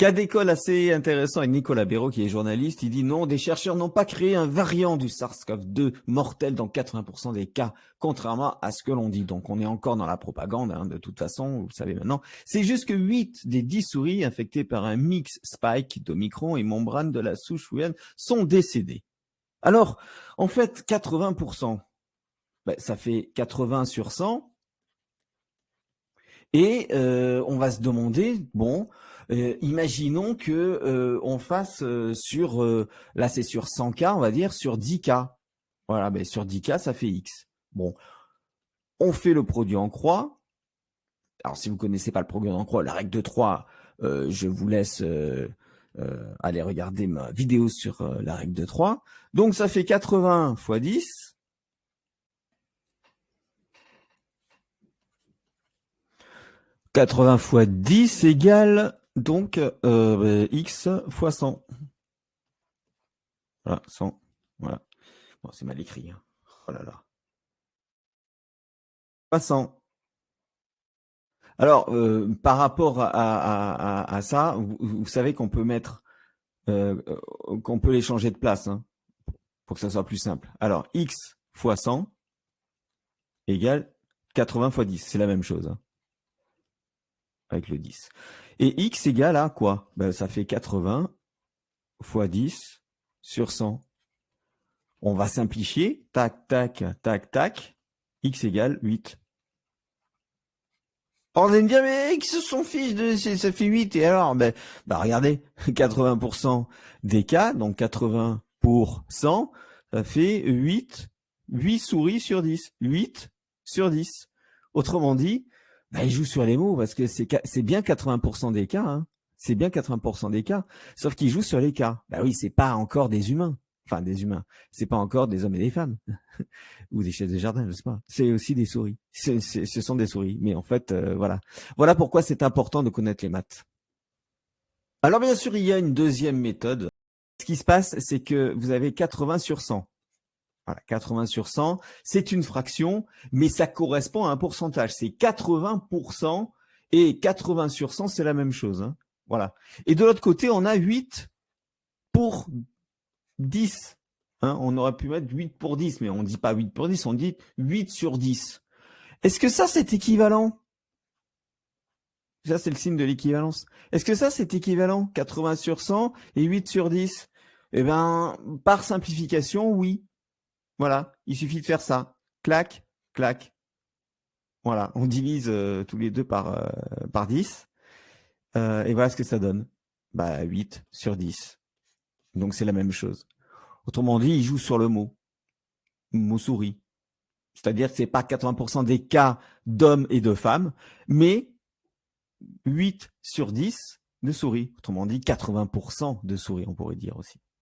Cas d'école assez intéressant avec Nicolas Béraud, qui est journaliste. Il dit non, des chercheurs n'ont pas créé un variant du SARS-CoV-2 mortel dans 80% des cas, contrairement à ce que l'on dit. Donc, on est encore dans la propagande, de toute façon, vous le savez maintenant. C'est juste que 8 des 10 souris infectées par un mix spike d'Omicron et membrane de la souche Wuhan sont décédées. Alors, en fait, 80%, ça fait 80 sur 100. Et on va se demander, bon, imaginons que on fasse là c'est sur 100 cas, on va dire, sur 10 cas. Voilà, sur 10 cas, ça fait X. Bon, on fait le produit en croix. Alors, si vous connaissez pas le produit en croix, la règle de 3, je vous laisse aller regarder ma vidéo sur la règle de 3. Donc, ça fait 80 fois 10. 80 fois 10 égale donc X fois 100. Voilà, 100. Voilà. Bon, c'est mal écrit. Hein. Oh là là. Pas 100. Alors, par rapport à ça, vous savez qu'on peut mettre, qu'on peut les changer de place, hein, pour que ça soit plus simple. Alors, X fois 100 égale 80 fois 10. C'est la même chose. Hein, avec le 10. Et X égale à quoi? Ça fait 80 fois 10 sur 100. On va simplifier. Tac, tac, tac, tac. X égale 8. On va me dire, mais qui se sont fiches de, ça fait 8. Et alors, regardez, 80% des cas, donc 80 pour 100, ça fait 8 souris sur 10. 8 sur 10. Autrement dit, il joue sur les mots parce que c'est bien 80% des cas, hein. C'est bien 80% des cas. Sauf qu'il joue sur les cas. Oui, c'est pas encore des humains. Enfin, des humains. C'est pas encore des hommes et des femmes. Ou des chaises de jardin, je sais pas. C'est aussi des souris. Ce sont des souris. Mais en fait, voilà. Voilà pourquoi c'est important de connaître les maths. Alors, bien sûr, il y a une deuxième méthode. Ce qui se passe, c'est que vous avez 80 sur 100. Voilà, 80 sur 100, c'est une fraction, mais ça correspond à un pourcentage. C'est 80% et 80 sur 100, c'est la même chose. Hein. Voilà. Et de l'autre côté, on a 8 pour 10. Hein, on aurait pu mettre 8 pour 10, mais on ne dit pas 8 pour 10, on dit 8 sur 10. Est-ce que ça, c'est équivalent? Ça, c'est le signe de l'équivalence. Est-ce que ça, c'est équivalent? 80 sur 100 et 8 sur 10? Eh bien, par simplification, oui. Voilà, il suffit de faire ça. Clac, clac. Voilà, on divise tous les deux par 10. Et voilà ce que ça donne. 8 sur 10. Donc, c'est la même chose. Autrement dit, il joue sur le mot souris. C'est-à-dire que ce n'est pas 80% des cas d'hommes et de femmes, mais 8 sur 10 de souris. Autrement dit, 80% de souris, on pourrait dire aussi.